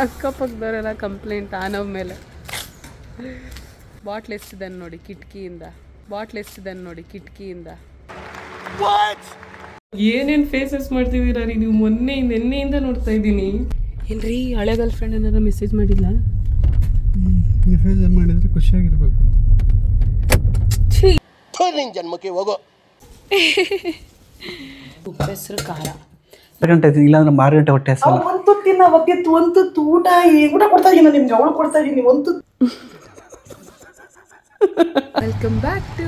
ಅಕ್ಕಪಕ್ಕದವರೆಲ್ಲ complaint ಆನವ್ ಮೇಲೆ. Bottle ಎಸ್ತಿದ್ದಾನೆ ನೋಡಿ ಕಿಟಕಿಯಿಂದ, ಏನೇನು ಫೇಸಸ್ ಮಾಡ್ತಿದ್ದೀರಾ ರೀ ನೀವು? ನಿನ್ನೆಯಿಂದ ನೋಡ್ತಾ ಇದ್ದೀನಿ. ಏನ್ರಿ ಹಳೆ ಗರ್ಲ್ ಫ್ರೆಂಡ್ ಏನಾರ ಮೆಸೇಜ್ ಮಾಡಿಲ್ಲ? ಮೆಸೇಜ್ ಮಾಡಿದ್ರೆ ಖುಷಿಯಾಗಿರ್ಬೇಕು. ಜನ್ಮಕ್ಕೆ ಹೋಗೋ ಉಪ್ಪೆಸರು ಖಾರ ಗಂಟೆ ಇಲ್ಲಾಂದ್ರೆ 6 ಗಂಟೆ ಹೊಟ್ಟೆ ಹಸಲ್ಲ. ಒಂದು ತುತ್ತಿನ ಒಗೆತ್ತು ಒಂದು ತುತ್ತು ಊಟ ಕೊಡ್ತಾ ಇದೀನಿ ನಿಮ್ಗೆ, ಅವಳು ಕೊಡ್ತಾ ಇದೀನಿ ಒಂದು ತುತ್ತು. ವೆಲ್ಕಮ್ ಬ್ಯಾಕ್ ಟು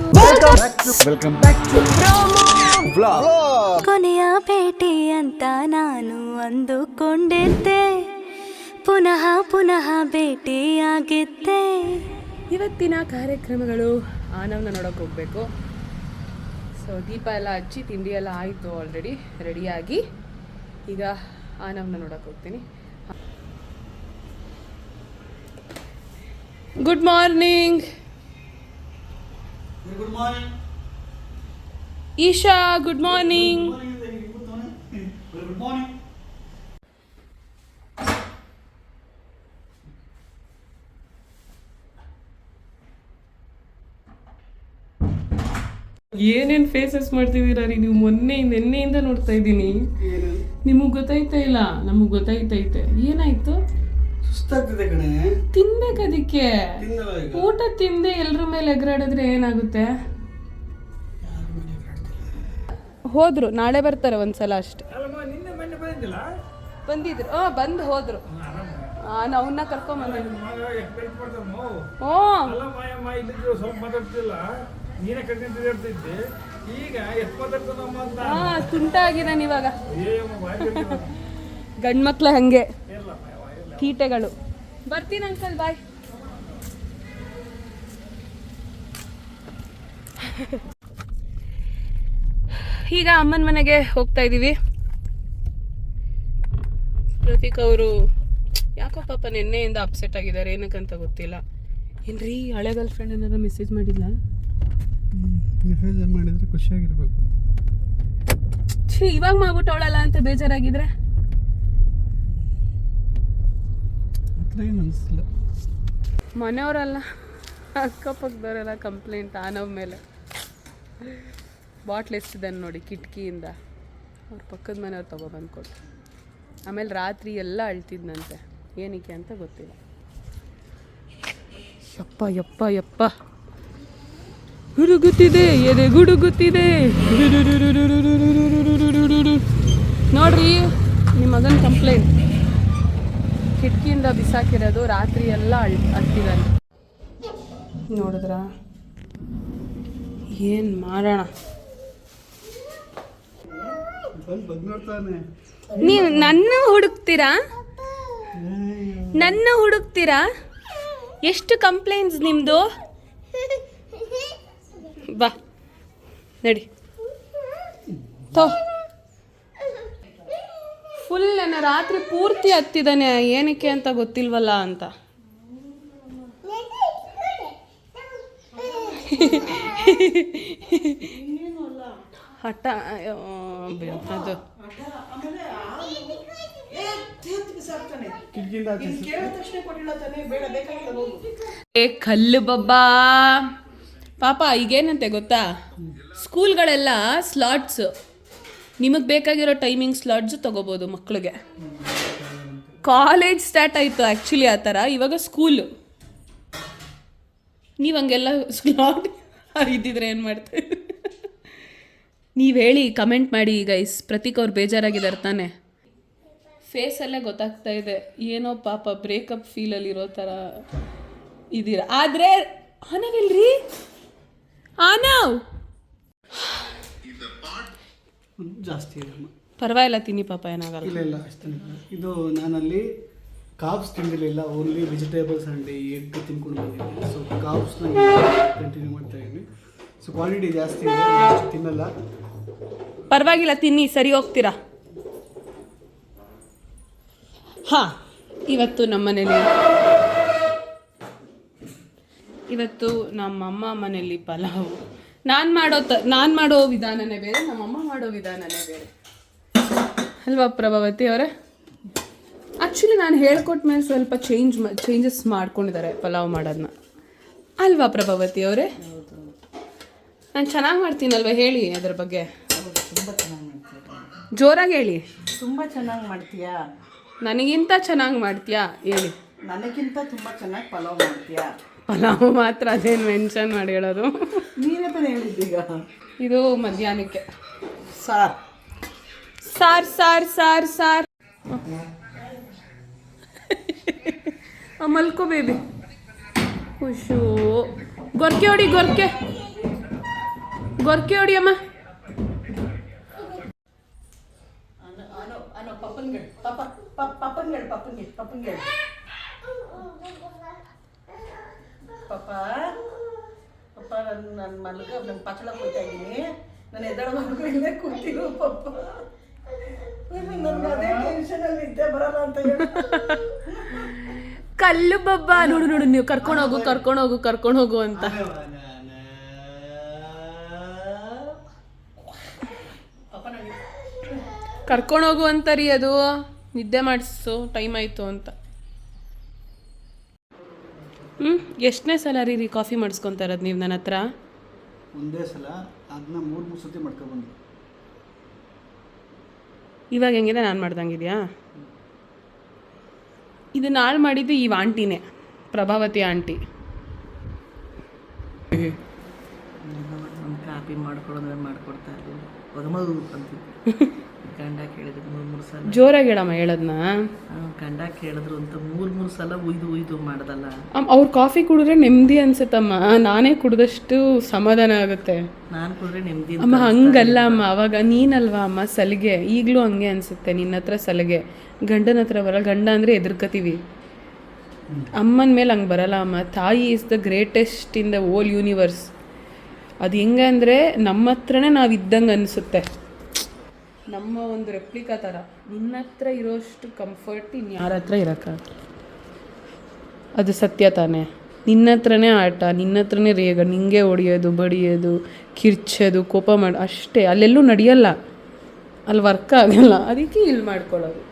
ಕೊನೆಯ ಭೇಟಿ ಅಂತ ನಾನು ಅಂದುಕೊಂಡಿದ್ದೆ, ಪುನಃ ಭೇಟಿಯಾಗಿದ್ದೆ. ಇವತ್ತಿನ ಕಾರ್ಯಕ್ರಮಗಳು ಆನವ್ನ ನೋಡೋಕೆ ಹೋಗಬೇಕು. ಸೊ ದೀಪ ಎಲ್ಲ ಹಚ್ಚಿ ತಿಂಡಿ ಎಲ್ಲ ಆಯಿತು ಆಲ್ರೆಡಿ ರೆಡಿಯಾಗಿ. ಈಗ ಆನವ್ನ ನೋಡೋಕೆ ಹೋಗ್ತೀನಿ. Good morning Isha, good morning. ಏನೇನು ಫೇಸಸ್ ಮಾಡ್ತಿದ್ದೀರಾ ರೀ ನೀವು? ನಿನ್ನೆಯಿಂದ ನೋಡ್ತಾ ಇದ್ದೀನಿ. ನಿಮಗೆ ಗೊತ್ತಾಯ್ತಾ ಇಲ್ಲ? ನಮಗೆ ಗೊತ್ತಾಯ್ತೈತೆ. ಏನಾಯ್ತು? ಸುಸ್ತಾಗ್ತಿದೆ ಕಣೆ. ತಿನ್ಬೇಕು ಅದಕ್ಕೆ. ಊಟ ತಿಂದೆ ಎಲ್ಲರ ಮೇಲೆ ಎಗರಾಡಿದ್ರೆ ಏನಾಗುತ್ತೆ? ಹೋದ್ರು, ನಾಳೆ ಬರ್ತಾರೆ ಒಂದ್ಸಲ ಅಷ್ಟೆ. ಬಂದಿದ್ರು, ಬಂದು ಹೋದ್ರು. ನಾನು ಅವನ್ನ ಕರ್ಕೊಂಬಂದಿದ್ದೀನಿ. ತುಂಟಾಗಿದ್ದಾನೆ ಇವಾಗ. ಗಂಡ್ಮಕ್ಳು ಹಂಗೆ ಕೀಟೆಗಳು. ಬರ್ತೀನಿ ಅಂಕಲ್, ಬಾಯ್. ಈಗ ಅಮ್ಮನ ಮನೆಗೆ ಹೋಗ್ತಾ ಇದ್ದೀವಿ. ಪ್ರತೀಕ್ ಅವರು ಯಾಕೋ ಪಾಪ ನಿನ್ನೆಯಿಂದ ಅಪ್ಸೆಟ್ ಆಗಿದ್ದಾರೆ, ಏನಕ್ಕಂತ ಗೊತ್ತಿಲ್ಲ. ಏನ್ರಿ ಹಳೆ ಗರ್ಲ್ ಫ್ರೆಂಡ್ ಏನಾರ ಮೆಸೇಜ್ ಮಾಡಿಲ್ಲ? ಮೆಸೇಜ್ ಮಾಡಿದ್ರೆ ಖುಷಿಯಾಗಿರ್ಬೇಕು. ಇವಾಗ ಮಾಡ್ಬಿಟ್ಟವಳಲ್ಲ ಅಂತ ಬೇಜಾರಾಗಿದ್ರೆ ಏನು ಅನಿಸ್ತಿಲ್ಲ. ಮನೆಯವರೆಲ್ಲ ಅಕ್ಕಪಕ್ಕದವರೆಲ್ಲ ಕಂಪ್ಲೇಂಟ್ ಆನವ್ ಮೇಲೆ. ಬಾಟ್ಲ್ ಎಸ್ತಿದ್ದಾನೆ ನೋಡಿ ಕಿಟಕಿಯಿಂದ, ಅವ್ರ ಪಕ್ಕದ ಮನೆಯವ್ರು ತೊಗೊಬಂದು ಕೊಟ್ಟು. ಆಮೇಲೆ ರಾತ್ರಿ ಎಲ್ಲ ಅಳ್ತಿದ್ನಂತೆ, ಏನಕ್ಕೆ ಅಂತ ಗೊತ್ತಿಲ್ಲ. ಯಪ್ಪ ಹುಡುಗುತ್ತಿದೆ, ಎದೆ ಗುಡುಗುತ್ತಿದೆ. ನೋಡ್ರಿ ನಿಮ್ಮ ಮಗನ ಕಂಪ್ಲೇಂಟ್, ಕಿಟಕಿಯಿಂದ ಬಿಸಾಕಿರೋದು, ರಾತ್ರಿ ಎಲ್ಲ ಅಳ್ತಿದ್ದಾನೆ. ನೋಡಿದ್ರ? ಏನು ಮಾಡೋಣ? ನೀವು ನನ್ನ ಹುಡುಕ್ತೀರಾ? ಎಷ್ಟು ಕಂಪ್ಲೇಂಟ್ಸ್ ನಿಮ್ಮದು? ಬಾ ನಡಿ. ಫುಲ್ ನನ್ನ ರಾತ್ರಿ ಪೂರ್ತಿ ಹತ್ತಿದ್ದಾನೆ, ಏನಕ್ಕೆ ಅಂತ ಗೊತ್ತಿಲ್ವಲ್ಲ ಅಂತ. ಹಠ ಅದು ಕಲ್ಲು ಬಬ್ಬಾ ಪಾಪ. ಈಗೇನಂತೆ ಗೊತ್ತಾ, ಸ್ಕೂಲ್ಗಳೆಲ್ಲ ಸ್ಲಾಟ್ಸ್, ನಿಮಗೆ ಬೇಕಾಗಿರೋ ಟೈಮಿಂಗ್ ಸ್ಲಾಟ್ಸು ತೊಗೋಬೋದು ಮಕ್ಕಳಿಗೆ. ಕಾಲೇಜ್ ಸ್ಟಾರ್ಟ್ ಆಯಿತು ಆ್ಯಕ್ಚುಲಿ ಆ ಥರ, ಇವಾಗ ಸ್ಕೂಲು. ನೀವು ಹಂಗೆಲ್ಲ ಸ್ಲಾಟ್ ಇದ್ದಿದ್ರೆ ಏನು ಮಾಡ್ತೀವಿ? ನೀವು ಹೇಳಿ, ಕಮೆಂಟ್ ಮಾಡಿ ಗೈಸ್. ಪ್ರತೀಕ್ ಅವ್ರು ಬೇಜಾರಾಗಿದ್ದಾರೆ ತಾನೆ? ಫೇಸಲ್ಲೇ ಗೊತ್ತಾಗ್ತಾ ಇದೆ, ಏನೋ ಪಾಪ ಬ್ರೇಕಪ್ ಫೀಲಲ್ಲಿ ಇರೋ ಥರ ಇದ್ದೀರಾ. ಆದರೆ ಆನವಿಲ್ರಿ, ಆನವ್ ಜಾಸ್ತಿ ಪರವಾಗಿಲ್ಲ, ತಿನ್ನಿ ಪಾಪ, ಏನಾಗಲ್ಲ. ಇಲ್ಲ ಅಷ್ಟೇ. ಇದು ನಾನಲ್ಲಿ ಕಾಬ್ಸ್ ತಿಂದಿರಲಿಲ್ಲ, ಓನ್ಲಿ ವೆಜಿಟೇಬಲ್ಸ್ ಆ್ಯಂಡ್ ಎಗ್ ತಿನ್ಕೊಂಡು ಬಂದಿದ್ದೀನಿ. ಸೊ ಕಾಬ್ಸ್ನ ಕಂಟಿನ್ಯೂ ಮಾಡ್ತಾ ಇದ್ದೀನಿ. ಸೊ ಕ್ವಾಂಟಿಟಿ ಜಾಸ್ತಿ ಇದೆ, ಅಷ್ಟು ತಿನ್ನಲ್ಲ. ಪರವಾಗಿಲ್ಲ, ತಿನ್ನಿ, ಸರಿ ಹೋಗ್ತೀರಾ. ಹಾಂ, ಇವತ್ತು ನಮ್ಮಮ್ಮ ಮನೇಲಿ ಪಲಾವು. ನಾನು ಮಾಡೋ ವಿಧಾನನೇ ಬೇರೆ, ನಮ್ಮಮ್ಮ ಮಾಡೋ ವಿಧಾನನೇ ಬೇರೆ ಅಲ್ವಾ ಪ್ರಭಾವತಿ ಅವರೇ? ಆ್ಯಕ್ಚುಲಿ ನಾನು ಹೇಳ್ಕೊಟ್ಮೇಲೆ ಸ್ವಲ್ಪ ಚೇಂಜಸ್ ಮಾಡ್ಕೊಂಡಿದ್ದಾರೆ ಪಲಾವ್ ಮಾಡೋದನ್ನ ಅಲ್ವಾ ಪ್ರಭಾವತಿ ಅವರೇ? ನಾನು ಚೆನ್ನಾಗಿ ಮಾಡ್ತೀನಲ್ವ, ಹೇಳಿ ಅದ್ರ ಬಗ್ಗೆ. ತುಂಬ ಚೆನ್ನಾಗಿ ಮಾಡ್ತೀಯ, ಜೋರಾಗಿ ಹೇಳಿ. ತುಂಬ ಚೆನ್ನಾಗಿ ಮಾಡ್ತೀಯಾ, ನನಗಿಂತ ಚೆನ್ನಾಗಿ ಮಾಡ್ತೀಯಾ ಹೇಳಿ. ನನಗಿಂತ ತುಂಬ ಚೆನ್ನಾಗಿ ಪಲಾವ್ ಮಾಡ್ತೀಯಾ. ಪಲಾವ್ ಮಾತ್ರ ಅದೇನು ಮೆನ್ಷನ್ ಮಾಡಿ ಹೇಳೋದು. ನೀನೇ ತಾನೇ ಹೇಳಿದ್ದೀಗ. ಇದು ಮಧ್ಯಾಹ್ನಕ್ಕೆ sir sir sir sir sir. ಮಲ್ಕೋ ಬೇಬಿ. ಖುಷು ಗೊರ್ಕೆ ಹೊಡಿ, ಗೊರ್ಕೆ ಹೊಡಿ ಅಮ್ಮ. ಪಪ್ಪನ್ಗೆ ಪಪ್ಪ ನನ್ನ ಮಲ್ಗ ನನ್ನ ಪಚ್ಚಳ ಹೋಗ್ತಾ ಇದ್ದೀನಿ, ನಾನು ಎದ್ದಳವರೆಗೂ ಇಲ್ಲೇ ಕೂತಿರು ಪಪ್ಪ. ನನ್ಗೆ ಅದೇ ಟೆನ್ಷನಲ್ಲಿ ನಿದ್ದೆ ಬರಲ್ಲ ಅಂತ ಹೇಳಿ. ಕಲ್ಲು ಬಬ್ಬ ನೋಡು ನೋಡು, ನೀವು ಕರ್ಕೊಂಡು ಹೋಗು ಅಂತ. ಕರ್ಕೊಂಡು ಹೋಗು ಅಂತಾರಿ, ಅದು ನಿದ್ದೆ ಮಾಡಿಸು, ಟೈಮ್ ಆಯಿತು ಅಂತ. ಎಷ್ಟನೇ ಸಲ ರೀ ಕಾಫಿ ಮಾಡಿಸ್ಕೊತಾ ಇರೋದು ನೀವು ನನ್ನ ಹತ್ರ? ಒಂದೇ ಸಲ, ಅದನ್ನ 3 ಸತಿ ಮಾಡ್ಕೊಬಂದು. ಇವಾಗ ಹೆಂಗಿದೆ ನಾನು ಮಾಡ್ದಂಗಿದೆಯಾ? ಇದು ನಾಳೆ ಮಾಡಿದ್ದು ಈ ಆಂಟಿನೇ, ಪ್ರಭಾವತಿ ಆಂಟಿ. ಕಾಪಿ ಮಾಡ್ಕೊಡೋದ್ರೆ ಮಾಡ್ಕೊಡ್ತಾ ಇರಲಿಲ್ಲ, ಒಗಮಗು ಅಂತಿದ್ದು. ಗಂಡ ಕೇಳಿದ್ರು 3 ಸಲ. ಜೋರಾಗಿ ಹೇಳಮ್ಮ ಹೇಳೋದನ್ನ. ಗಂಡ ಕೇಳಿದ್ರು ಅಂತ 3 ಸಲ ಉಯ್ದು ಮಾಡ್ದಲ್ಲ. ಅವ್ರು ಕಾಫಿ ಕುಡಿದ್ರೆ ನೆಮ್ಮದಿ ಅನ್ಸುತ್ತಮ್ಮ, ನಾನೇ ಕುಡಿದಷ್ಟು ಸಮಾಧಾನ ಆಗುತ್ತೆ. ನಾನು ಕುಡಿದ್ರೆ ನೆಮ್ಮದಿ ಅಮ್ಮ ಹಂಗಲ್ಲ ಅಮ್ಮ, ಅವಾಗ ನೀನಲ್ವಾ ಅಮ್ಮ ಸಲಿಗೆ, ಈಗಲೂ ಹಂಗೆ ಅನ್ಸುತ್ತೆ. ನಿನ್ನ ಹತ್ರ ಸಲಿಗೆ, ಗಂಡನ ಹತ್ರ ಬರಲ್ಲ. ಗಂಡ ಅಂದರೆ ಎದುರ್ಕತೀವಿ, ಅಮ್ಮನ ಮೇಲೆ ಹಂಗೆ ಬರಲ್ಲ ಅಮ್ಮ. ತಾಯಿ is the greatest in the whole universe. ಅದು ಹೆಂಗೆ ಅಂದರೆ ನಮ್ಮ ಹತ್ರನೇ ನಾವು ಇದ್ದಂಗೆ ಅನಿಸುತ್ತೆ, ನಮ್ಮ ಒಂದು ರೆಪ್ಲಿಕಾ ಥರ. ನಿನ್ನ ಹತ್ರ ಇರೋಷ್ಟು ಕಂಫರ್ಟ್ ಇನ್ಯಾರ ಹತ್ರ ಇರೋಕ್ಕಾಗಲ್ಲ. ಅದು ಸತ್ಯ ತಾನೇ. ನಿನ್ನ ಹತ್ರನೇ ಆಟ, ನಿನ್ನ ಹತ್ರನೇ ರೇಗ, ನಿಂಗೆ ಹೊಡಿಯೋದು, ಬಡಿಯೋದು, ಕಿರ್ಚೋದು, ಕೋಪ ಮಾಡಿ ಅಷ್ಟೇ. ಅಲ್ಲೆಲ್ಲೂ ನಡೆಯಲ್ಲ, ಅಲ್ಲಿ ವರ್ಕ್ ಆಗಲ್ಲ. ಅದಕ್ಕೆ ಇಲ್ಲಿ ಮಾಡ್ಕೊಳ್ಳೋದು.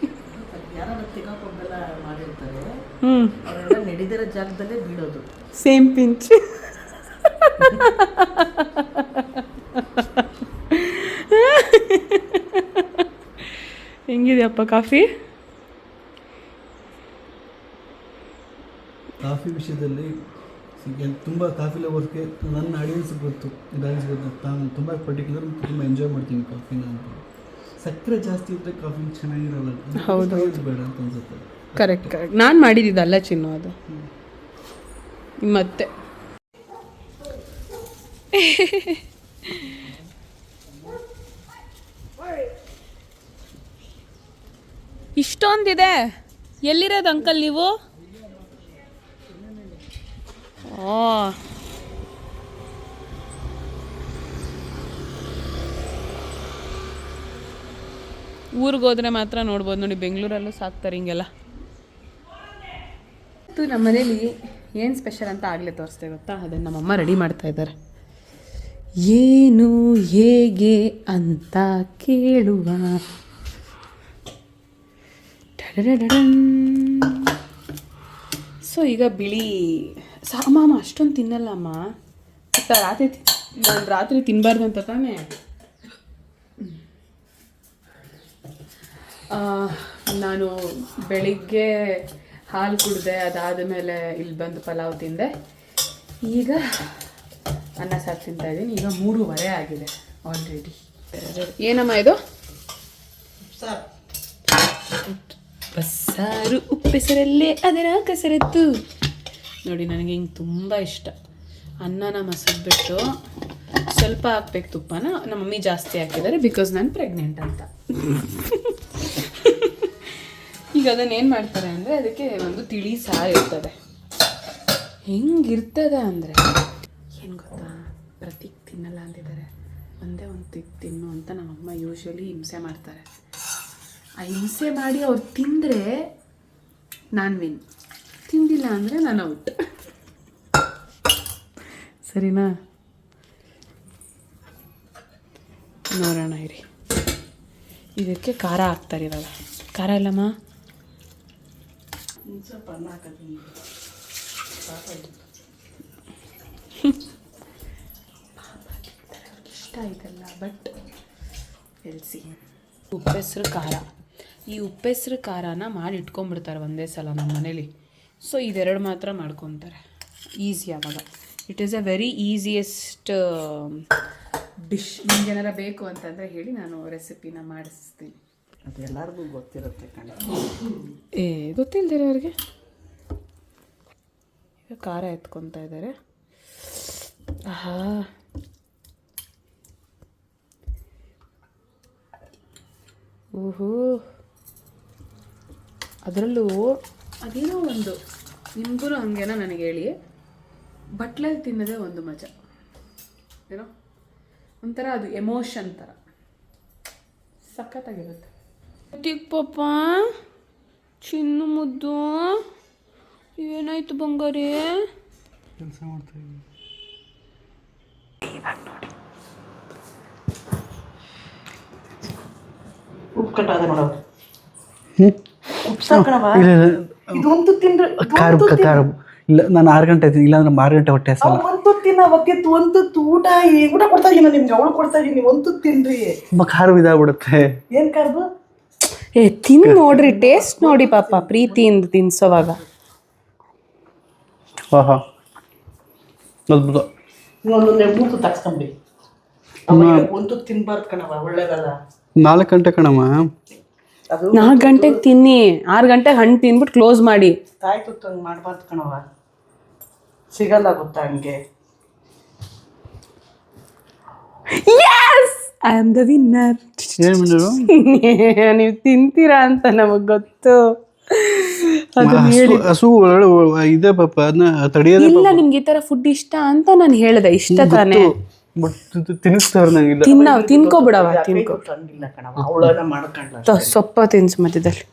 ಯಾರು ತಿನ್ನೋಕೊಂಡೆಲ್ಲ ಮಾಡಿರ್ತಾರೆ, ಹ್ಞೂ, ಅವರೆಲ್ಲ ನಡೀದಿರೋ ಜಾಗದಲ್ಲೇ ಬೀಳೋದು. Same pinch. ಹೆಂಗಿದೆಯಪ್ಪ ಕಾಫಿ? ಕಾಫಿ ವಿಷಯದಲ್ಲಿ ತುಂಬ ಕಾಫಿ ಲವರ್ಸ್ಗೆ ನನ್ನ ಆಡಿಯನ್ಸ್ ಗೊತ್ತು, ಇದಾಗಿ ಗೊತ್ತು. ನಾನು ತುಂಬ ಪರ್ಟಿಕ್ಯುಲರ್ ಮತ್ತು ತುಂಬ ಎಂಜಾಯ್ ಮಾಡ್ತೀನಿ ಕಾಫಿನ ಅಂತ. ಸಕ್ಕರೆ ಜಾಸ್ತಿ ಇದ್ದರೆ ಕಾಫಿ ಚೆನ್ನಾಗಿರಲ್ಲ. ಹೌದು, ಬೇಡ ಅಂತ ಅನ್ಸುತ್ತೆ. ಕರೆಕ್ಟ್. ನಾನು ಮಾಡಿದ್ದಿದ್ದಲ್ಲ ಚಿನ್ನು, ಅದು ಮತ್ತೆ ಇಷ್ಟೊಂದಿದೆ. ಎಲ್ಲಿರೋದು ಅಂಕಲ್ ನೀವು? ಓ, ಊರಿಗೆ ಹೋದ್ರೆ ಮಾತ್ರ ನೋಡ್ಬೋದು ನೋಡಿ, ಬೆಂಗಳೂರಲ್ಲೂ ಸಾಕ್ತಾರೆ ಹಿಂಗೆಲ್ಲ. ನಮ್ಮ ಮನೇಲಿ ಏನು ಸ್ಪೆಷಲ್ ಅಂತ ಆಗಲೇ ತೋರಿಸ್ತೆ ಗೊತ್ತಾ? ಅದನ್ನು ನಮ್ಮಮ್ಮ ರೆಡಿ ಮಾಡ್ತಾ ಇದ್ದಾರೆ. ಏನು ಹೇಗೆ ಅಂತ ಕೇಳುವ. ಸೊ ಈಗ ಬಿಳಿ ಅಮ್ಮ ಅಷ್ಟೊಂದು ತಿನ್ನಲ್ಲ ಅಮ್ಮ. ನಾನು ರಾತ್ರಿ ತಿನ್ನಬಾರ್ದು ಅಂತ ತಾನೇ. ನಾನು ಬೆಳಿಗ್ಗೆ ಹಾಲು ಕುಡಿದೆ, ಅದಾದ ಮೇಲೆ ಇಲ್ಲಿ ಬಂದು ಪಲಾವ್ ತಿಂದೆ. ಈಗ ಅನ್ನ ಸಾರು ತಿಂತಾಯಿದ್ದೀನಿ. ಈಗ 3:15 ಆಗಿದೆ ಆಲ್ರೆಡಿ. ಏನಮ್ಮ ಇದು? ಬಸ್ಸಾರು ಉಪ್ಪೆಸರಲ್ಲೇ ಅದರ ಕಸರತ್ತು. ನೋಡಿ, ನನಗೆ ಹಿಂಗೆ ತುಂಬ ಇಷ್ಟ. ಅನ್ನನ ಮಸದ್ಬಿಟ್ಟು ಸ್ವಲ್ಪ ಹಾಕ್ಬೇಕು ತುಪ್ಪನ. ನಮ್ಮ ಮಮ್ಮಿ ಜಾಸ್ತಿ ಹಾಕಿದ್ದಾರೆ ಬಿಕಾಸ್ ನಾನು ಪ್ರೆಗ್ನೆಂಟ್ ಅಂತ. ಈಗ ಅದನ್ನು ಏನು ಮಾಡ್ತಾರೆ ಅಂದರೆ, ಅದಕ್ಕೆ ಒಂದು ತಿಳಿ ಸಾರು ಇರ್ತದೆ. ಹೆಂಗಿರ್ತದೆ ಅಂದರೆ, ಏನು ಗೊತ್ತಾ, ಪ್ರತೀಕ್ ತಿನ್ನಲ್ಲ ಅಂತಿದ್ದಾರೆ, ಒಂದೇ ಒಂದು ತಿನ್ನು ಅಂತ ನಮ್ಮಮ್ಮ ಯೂಶ್ವಲಿ ಹಿಂಸೆ ಮಾಡ್ತಾರೆ. ಆ ಹಿಂಸೆ ಮಾಡಿ ಅವ್ರು ತಿಂದರೆ ನಾನು ವಿನ್, ತಿಂದಿಲ್ಲ ಅಂದರೆ ನಾನು ಔಟ್. ಸರಿನಾ? ನೋಡೋಣ ಇರಿ. ಇದಕ್ಕೆ ಖಾರ ಹಾಕ್ತಾರೆ ಇವಾಗ. ಖಾರ ಇಲ್ಲಮ್ಮ, ಸ್ವಲ್ಪ ಅನ್ನ ಹಾಕೋದು ಇಷ್ಟ ಆಯ್ತಲ್ಲ ಬಟ್ ಎಲ್ಸಿ ಉಪ್ಪೆಸ್ರು ಖಾರ. ಈ ಉಪ್ಪೆಸ್ರು ಖಾರನ ಮಾಡಿ ಇಟ್ಕೊಂಡ್ಬಿಡ್ತಾರೆ ಒಂದೇ ಸಲ ನಮ್ಮ ಮನೇಲಿ. ಸೊ ಇದೆರಡು ಮಾತ್ರ ಮಾಡ್ಕೊತಾರೆ ಈಸಿ ಆವಾಗ. It is a very easiest dish. ನಿಮ್ಗೇನಾರ ಬೇಕು ಅಂತಂದರೆ ಹೇಳಿ, ನಾನು ರೆಸಿಪಿನ ಮಾಡಿಸ್ತೀನಿ. ಅದು ಎಲ್ಲರಿಗೂ ಗೊತ್ತಿರುತ್ತೆ ಕಣ. ಗೊತ್ತಿಲ್ಲದಿರೋರಿಗೆ ಈಗ ಖಾರ ಎತ್ಕೊತಾ ಇದ್ದಾರೆ. ಆಹಾ, ಓಹೋ, ಅದರಲ್ಲೂ ಅದೇನೋ ಒಂದು, ನಿಮಗೂ ಹಂಗೇನೋ ನನಗೆ ಹೇಳಿ, ಬಟ್ಲಲ್ಲಿ ತಿನ್ನೋದೇ ಒಂದು ಮಜಾ ಏನೋ ಒಂಥರ, ಅದು ಎಮೋಷನ್ ಥರ ಸಖತ್ತಾಗಿರುತ್ತೆ. ಪಾಪ ಚಿನ್ನು ಮುದ್ದು, ಏನಾಯ್ತು ಬಂಗಾರಿ? ಕೆಲಸ ಮಾಡ್ತಾ ಇದ್ದೀನಿ. ಉಪ್ಪು ಕಟ್ಟಾದ ನೋಡೋ, ಉಪ್ಪು ಸಾಕಣವ. ಇದು ಒಂದು ತಿಂದ್ರೆ ಇಲ್ಲ, ನಾನು 6 ಗಂಟೆ ಆಯ್ತು, ಇಲ್ಲಾಂದ್ರೆ 6 ಗಂಟೆ ಹೊಟ್ಟೆ ಹಸಲ್ಲ. ಒಂದು ತಿನ್ನ ಅವತ್ತಿತ್ತು, ಒಂದು ಊಟ ಊಟ ಕೊಡ್ತಾ ಇದೀನಿ ನಿಮ್ಗೆ, ಅವಳು ಕೊಡ್ತಾ ಇದೀನಿ, ಒಂದು ತಿನ್ರಿ. ತುಂಬ ಖಾರ ಇದಾಗ್ಬಿಡುತ್ತೆ. ಏನ್ ಕಾರ್ದು? ತಿನ್ ನೋಡ್ರಿ, ಟೇಸ್ಟ್ ನೋಡಿ ಪಾಪ, ಪ್ರೀತಿಯಿಂದ ತಿನ್ಸೋವಾಗ. ಆಹಾ, ಅದ್ಭುತ. ಇನ್ನೊಂದು ಮೂತು ತಗ್ಸ್ಕೊಂಬಿಡಿ. ಒಂದು ತಿನ್ಬಾರ್ದು ಕಣವ, ಒಳ್ಳೇದಲ್ಲ. 4 ಗಂಟೆ ಕಣಮ್ಮ. ಅದು 4 ಗಂಟೆಗೆ ತಿನ್ನಿ, 6 ಗಂಟೆಗೆ ಹಣ್ಣು ತಿನ್ಬಿಟ್ಟು ಕ್ಲೋಸ್ ಮಾಡಿ. ತಾಯಿ ತುತ್ತು ಹಂಗೆ ಮಾಡಬಾರ್ದು ಕಣವ, ಸಿಗಲ್ಲ ಗೊತ್ತಾ ಹಂಗೆ. I am the winner. ಏನು ಮಾಡೋರು? ನೀವು ತಿಂತೀರಾ ಅಂತ ನಮಗೆ ಗೊತ್ತು. ಹಸು ಇದೆ ಪಾಪ, ಅದನ್ನ ತಡೆಯೋದೇ ಇಲ್ಲ, ನಿಮ್ಗೆ ಈ ತರ ಫುಡ್ ಇಷ್ಟ ಅಂತ ನಾನು ಹೇಳ್ದೆ. ಇಷ್ಟ ತಾನೇ, ತಿನ್ನಿಸ್ತಾರ ನಂಗಿಲ್ಲ. ತಿನ್ಕೋಬಿಡವ, ತಿನ್ಕೋ. ಹಂಗಿಲ್ಲ ಕಣವ, ಅವಳನ್ನ ಮಾಡ್ಕೊಂಡ್ಲ. ಸೊಪ್ಪ ತಿನ್ಸು ಮಧ್ಯದಲ್ಲಿ.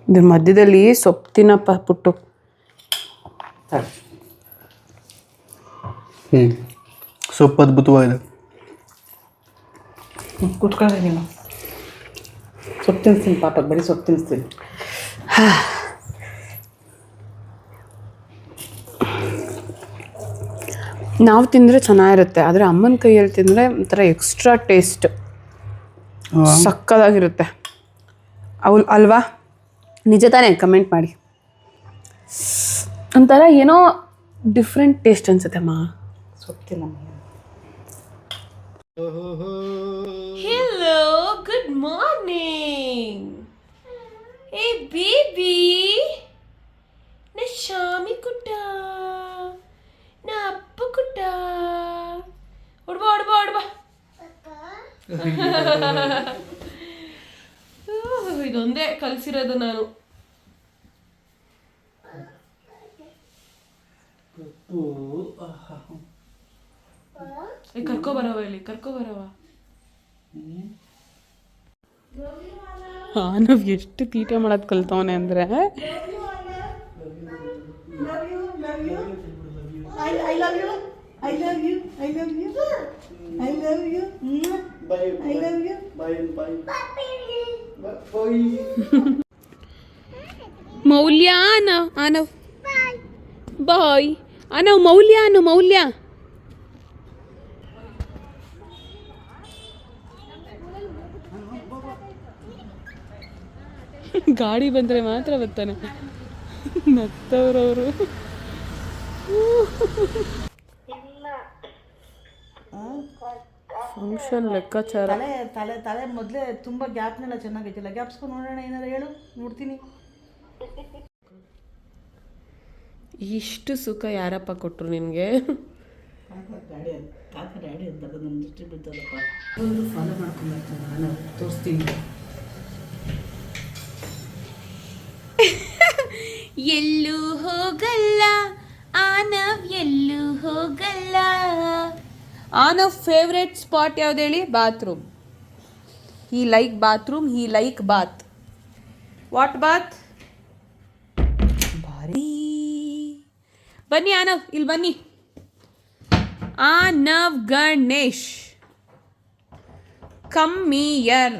ಇದ್ರ ಮಧ್ಯದಲ್ಲಿ ಸೊಪ್ಪು ತಿನ್ನಪ್ಪ ಪುಟ್ಟು. ಸೊಪ್ಪು ಅದ್ಭುತವಾಗಿದೆ. ಕುತ್ಕೊಳ್ಳಿ ನೀನು. ಸೊಪ್ಪು ತಿನ್ನಿಸ್ತೀನಿ ಪಾಪ, ಬರೀ ಸೊಪ್ಪು ತಿನ್ನಿಸ್ತೀನಿ. ನಾವು ತಿಂದರೆ ಚೆನ್ನಾಗಿರುತ್ತೆ, ಆದರೆ ಅಮ್ಮನ ಕೈಯಲ್ಲಿ ತಿಂದರೆ ಒಂಥರ ಎಕ್ಸ್ಟ್ರಾ ಟೇಸ್ಟ್ ಸಕ್ಕದಾಗಿರುತ್ತೆ. ಅಲ್ವಾ? ನಿಜ ತಾನೇ? ಕಮೆಂಟ್ ಮಾಡಿ. ಒಂಥರ ಏನೋ ಡಿಫ್ರೆಂಟ್ ಟೇಸ್ಟ್ ಅನ್ಸುತ್ತೆ ಅಮ್ಮ. ಸೊಪ್ಪು ತಿನ್ನಮ್ಮ. Hello, good morning. Hey baby. Na Shami kutta. Na appu kutta. Odba. ಇದೊಂದೇ ಕಲಿಸಿರೋದು ನಾನು. ಕರ್ಕೊಬರವ ಇಲ್ಲಿ, ಕರ್ಕೊಬರವ. ನಾವು ಎಷ್ಟು ತೀಟೆ ಮಾಡೋದು ಕಲ್ತವನೆ ಅಂದರೆ, ಮೌಲ್ಯ ಆನವ್ ಬಾಯ್, ಆನವ್ ಮೌಲ್ಯ. ಗಾಡಿ ಬಂದರೆ ಮಾತ್ರ ಬರ್ತಾನೆ. ನತ್ತವ್ರವರು. ಫಂಕ್ಷನ್ ಲೆಕ್ಕಾಚಾರ. ತಲೆ ಮೊದಲೇ ತುಂಬ ಗ್ಯಾಪ್ನೆಲ್ಲ ಚೆನ್ನಾಗೈತಿಲ್ಲ. ಗ್ಯಾಪ್ಸ್ಕೊಂಡು ನೋಡೋಣ, ಏನಾರು ಹೇಳು, ನೋಡ್ತೀನಿ. ಇಷ್ಟು ಸುಖ ಯಾರಪ್ಪ ಕೊಟ್ಟರು ನಿನಗೆ? ಡ್ಯಾಡಿ ಅಂತ ನನ್ನ ದೃಷ್ಟಿ ಬಿದ್ದದಪ್ಪ. ಫಾಲೋ ಮಾಡ್ಕೊಂಡ್ಬರ್ತಾನೆ, ನಾನು ತೋರಿಸ್ತೀನಿ. ಎಲ್ಲೂ ಹೋಗಲ್ಲ ಆನವ್, ಎಲ್ಲೂ ಹೋಗಲ್ಲ. ಆನವ್ ಫೇವ್ರೆಟ್ ಸ್ಪಾಟ್ ಯಾವ್ದು ಹೇಳಿ? Bathroom. He like bathroom, he like bath. What bath? ಬಾರಿ. ಬನ್ನಿ ಆನವ್, ಇಲ್ಲಿ ಬನ್ನಿ. Anav Ganesh, come here.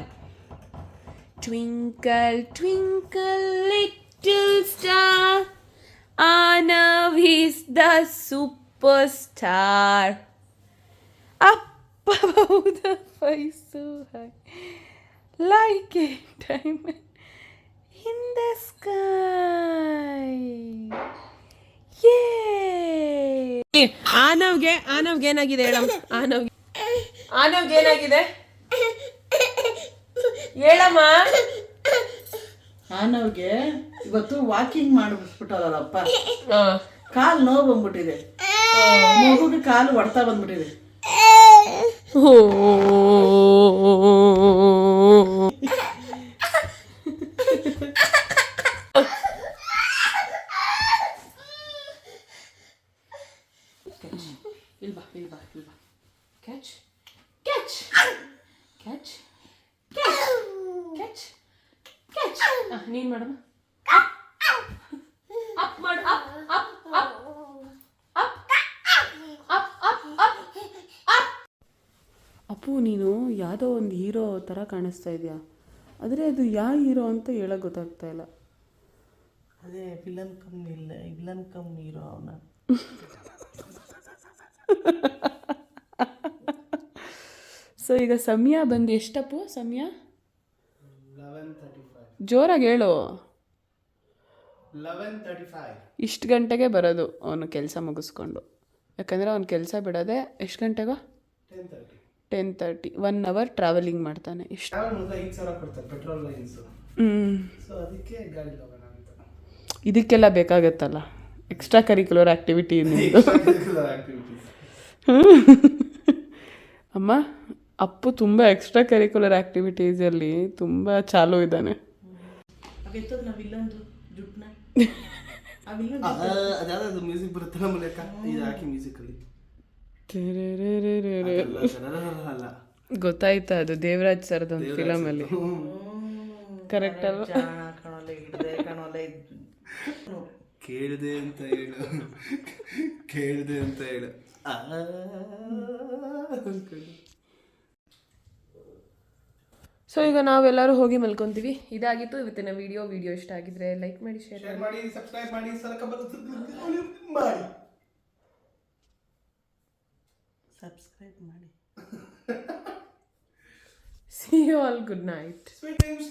Twinkle, twinkle, little star, Arnav is the superstar. Up above the sky so high, like a diamond in the sky. Yay! ಆನವ್ಗೆ ಏನಾಗಿದೆ ಹೇಳಮ್ಮ? ಆನವ್ಗೆ ಏನಾಗಿದೆ ಹೇಳಮ್ಮ? ಆನವ್ಗೆ ಇವತ್ತು walking ಮಾಡಿಬಿಟ್ಬಿಟ್ಟಲ್ಲಪ್ಪ, ಕಾಲು ನೋವು ಬಂದ್ಬಿಟ್ಟಿದೆ, ಮಗುಗೆ ಕಾಲು ಹೊಡ್ತಾ ಬಂದ್ಬಿಟ್ಟಿದೆ. ಇಲ್ಬಾ catch catch catch catch catch ನೀನ್ ಮಾಡಮ್ಮ. ಅಪ್ ಮಾಡು, up up up up up up up up. Appu, ನೀನು ಯಾವುದೋ ಒಂದು ಹೀರೋ ಥರ ಕಾಣಿಸ್ತಾ ಇದೆಯಾ, ಆದರೆ ಅದು ಯಾವ ಹೀರೋ ಅಂತ ಹೇಳೋಕೆ ಗೊತ್ತಾಗ್ತಾ ಇಲ್ಲ. ಅದೇ ವಿಲನ್ ಕಮ್ ಹೀರೋ ಅವನ. ಸೊ ಈಗ ಸಮಯ ಬಂದು ಎಷ್ಟಪ್ಪು? ಸಮಯ 11:35. ಜೋರಾಗಿ ಹೇಳು. 11:35. ಇಷ್ಟು ಗಂಟೆಗೆ ಬರೋದು ಅವನು ಕೆಲಸ ಮುಗಿಸ್ಕೊಂಡು, ಯಾಕಂದರೆ ಅವ್ನು ಕೆಲಸ ಬಿಡೋದೆ ಎಷ್ಟು ಗಂಟೆಗೋ? 10:30. 10:30. 1 hour ಟ್ರಾವೆಲಿಂಗ್ ಮಾಡ್ತಾನೆ. ಇಷ್ಟು ಟ್ರಾವೆಲ್ ಮಾಡಿದ್ರೆ 5,000 ಕೊಡ್ತಾರೆ ಪೆಟ್ರೋಲ್ ಲೈನ್ಸು. ಸೊ ಅದಕ್ಕೆ ಗಾಡಿ ಹೋಗೋಣ ಅಂತ. ಇದಕ್ಕೆಲ್ಲ ಬೇಕಾಗತ್ತಲ್ಲ ಎಕ್ಸ್ಟ್ರಾ ಕರಿಕ್ಯುಲರ್ ಆ್ಯಕ್ಟಿವಿಟಿ ನಿಮ್ಮದು. ಆಕ್ಟಿವಿಟೀಸ್. ಅಮ್ಮ, ಅಪ್ಪು ತುಂಬ ಎಕ್ಸ್ಟ್ರಾ ಕರಿಕ್ಯುಲರ್ ಆ್ಯಕ್ಟಿವಿಟೀಸಲ್ಲಿ ತುಂಬ ಚಾಲೂ ಇದ್ದಾನೆ. ಅವೆತ್ತದ ನಾವು ವಿಲನ್ದು ಜುಟ್ನ ಆ ವಿಲನ್ ಅದ್ಯಾವುದು ಮ್ಯೂಸಿಕ್ ಬರುತ್ತಲ್ಲ ಮೂಲಕ ಇದು ಹಾಕಿ ಮ್ಯೂಸಿಕಲ್ಲಿ ಅಲ್ಲ ಗೊತ್ತಾಯ್ತಾ? ಅದು ದೇವರಾಜ್ ಸರ್ದು ಒಂದು ಫಿಲಮಲ್ಲಿ. ಕರೆಕ್ಟ್ ಅಲ್ವಾ? ಕಾಣೋಲ್ಲ ಹಿಡ್ದೆ ಕಾಣೋಲ್ಲ ಕೇಳಿದೆ ಅಂತ ಹೇಳು. ಸೊ ಈಗ ನಾವೆಲ್ಲರೂ ಹೋಗಿ ಮಲ್ಕೊತೀವಿ. ಇದಾಗಿತ್ತು ಇವತ್ತಿನ ವಿಡಿಯೋ ಇಷ್ಟ ಆಗಿದ್ರೆ ಲೈಕ್ ಮಾಡಿ, ಶೇರ್ ಮಾಡಿ, ಸಬ್ಸ್ಕ್ರೈಬ್ ಮಾಡಿ, ಸಬ್ಸ್ಕ್ರೈಬ್ ಮಾಡಿ. See you all. Good night. Sweet dreams.